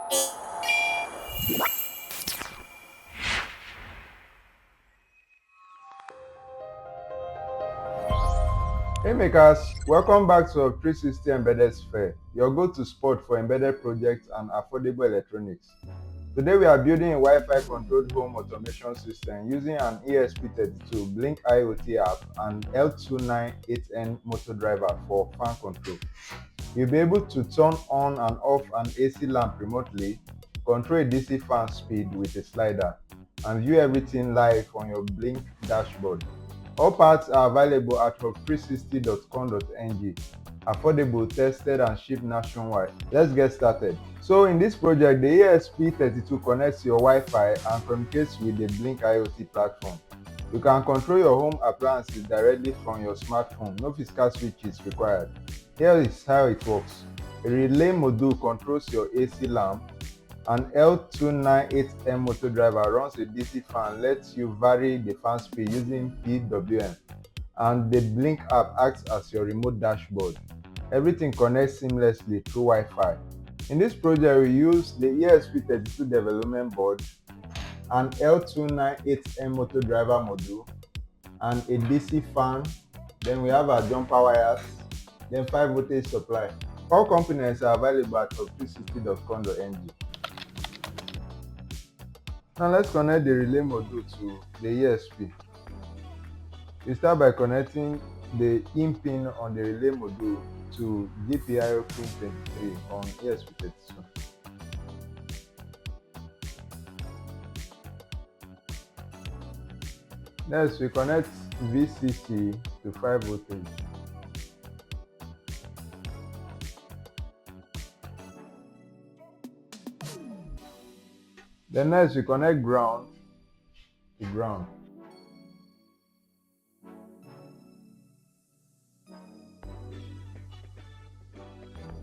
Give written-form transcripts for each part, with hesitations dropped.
Hey makers, welcome back to Hub360 Embedded Sphere, your go-to spot for embedded projects and affordable electronics. Today we are building a Wi-Fi controlled home automation system using an ESP32 Blynk IoT app and L298N motor driver for fan control. You'll be able to turn on and off an AC lamp remotely, control a DC fan speed with a slider, and view everything live on your Blynk dashboard. All parts are available at hub360.com.ng. Affordable, tested, and shipped nationwide. Let's get started. So in this project, the ESP32 connects your Wi-Fi and communicates with the Blynk IoT platform. You can control your home appliances directly from your smartphone. No physical switch is required. Here is how it works. A relay module controls your AC lamp. An L298M motor driver runs a DC fan, lets you vary the fan speed using PWM, and the Blynk app acts as your remote dashboard. Everything connects seamlessly through Wi-Fi. In this project, we use the ESP32 development board, an L298M motor driver module, and a DC fan. Then we have our jumper wires, then 5 voltage supply. All components are available at hub360.com.ng. Now let's connect the relay module to the ESP. We start by connecting the in pin on the relay module to GPIO pin 23 on ESP32. Next, we connect VCC to 5 voltage. Then next, we connect ground to ground.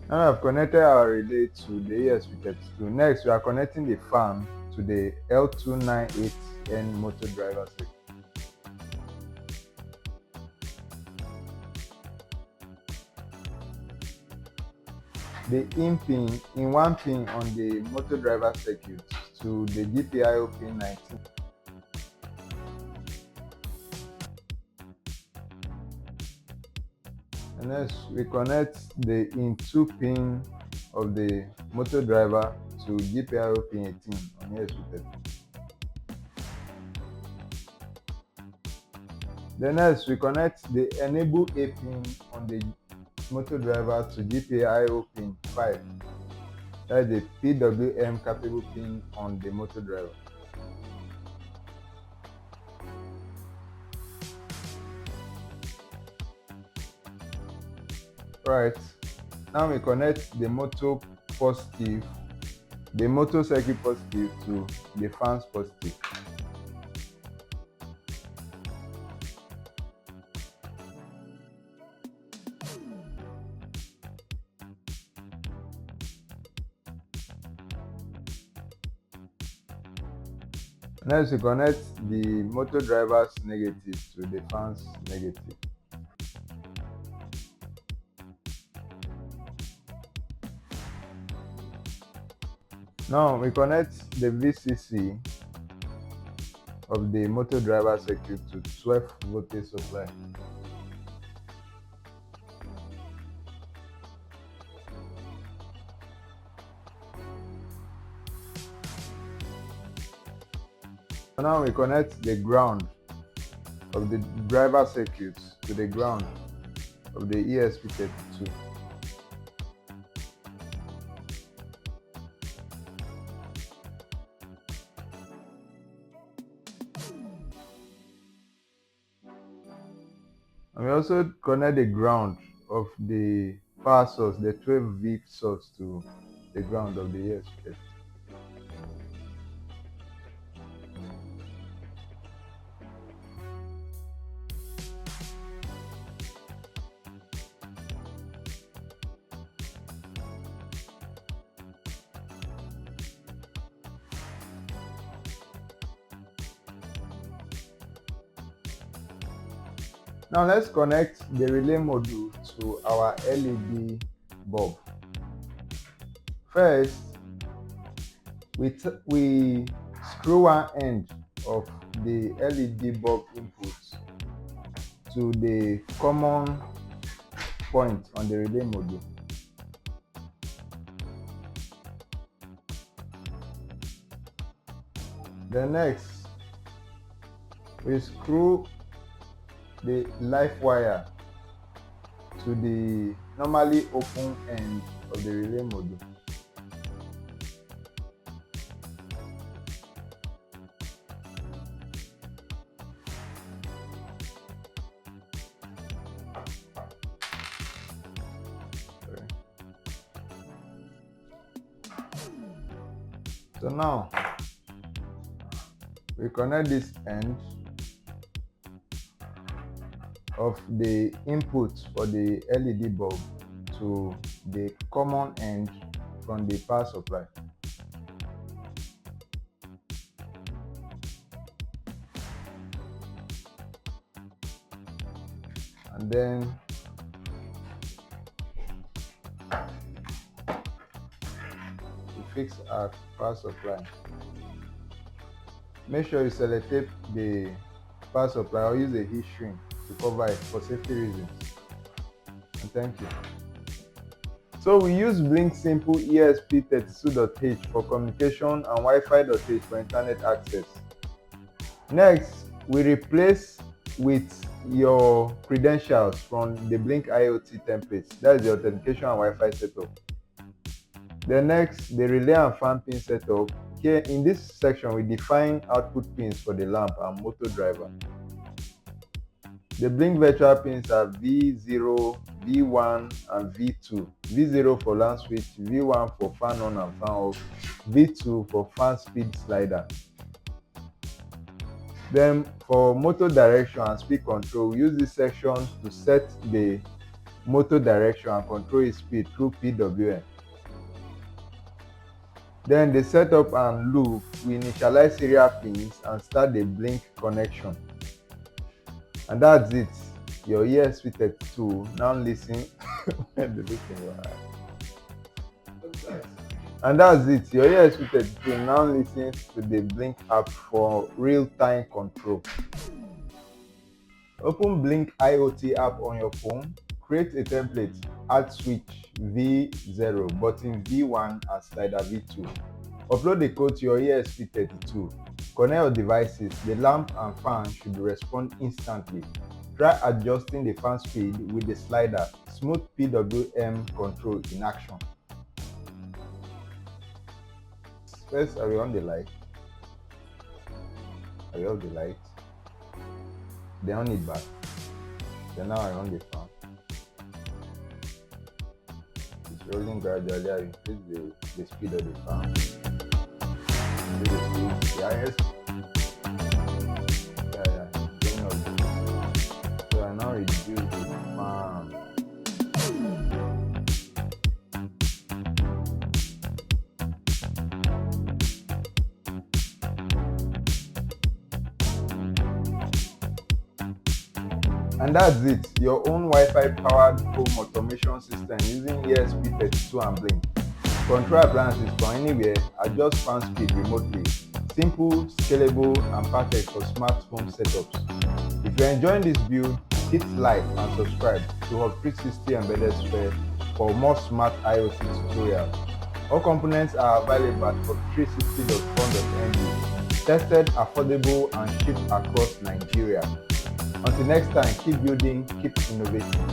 Now I've connected our relay to the ESP32. Next, we are connecting the fan to the L298N motor driver circuit. The in one pin on the motor driver circuit to the GPIO pin 19. And next, we connect the in 2 pin of the motor driver to GPIO pin 18 on ESP32. Then next, we connect the enable A pin on the motor driver to GPIO pin 5. That is the PWM capable pin on the motor driver. Right, now we connect the motor circuit positive to the fans positive. Next, we connect the motor driver's negative to the fan's negative. Now we connect the VCC of the motor driver circuit to 12 voltage supply. Now we connect the ground of the driver circuit to the ground of the ESP32. And we also connect the ground of the power source, the 12V source, to the ground of the ESP32. Now let's connect the relay module to our LED bulb. First, We screw one end of the LED bulb input to the common point on the relay module. Then next, we screw the live wire to the normally open end of the relay module. So now we connect this end of the input for the LED bulb to the common end from the power supply. And then we fix our power supply. Make sure you sellotape the power supply or use a heat shrink to cover it for safety reasons. And thank you. So we use Blynk simple ESP32.h for communication and Wi-Fi.h for internet access. Next, we replace with your credentials from the Blynk IoT templates. That is the authentication and Wi-Fi setup. Then next, the relay and fan pin setup. Here in this section, we define output pins for the lamp and motor driver. The Blynk virtual pins are V0, V1 and V2. V0 for lamp switch, V1 for fan on and fan off, V2 for fan speed slider. Then for motor direction and speed control, we use this section to set the motor direction and control its speed through PWM. Then the setup and loop, we initialize serial pins and start the Blynk connection. And that's it. Your ESP32 now listen. And that's it. Your ESP32 now listens to the Blynk app for real-time control. Open Blynk IoT app on your phone. Create a template. Add switch V0, button V1 and slider V2. Upload the code to your ESP32. Connect your devices. The lamp and fan should respond instantly. Try adjusting the fan speed with the slider. Smooth PWM control in action. First, I will on the light. I will off the light. Then on it back. Then now I on the fan. It's rolling gradually. I increase the speed of the fan. The speed, the highest. Going up. So I now reduce the fan. And that's it, your own Wi-Fi powered home automation system using ESP32 and Blynk. Control appliances from anywhere, adjust fan speed remotely. Simple, scalable, and perfect for smart home setups. If you're enjoying this build, hit like and subscribe to Hub360 Embedded Sphere for more smart IoT tutorials. All components are available at hub360.com.ng. Tested, affordable, and shipped across Nigeria. Until next time, keep building, keep innovating.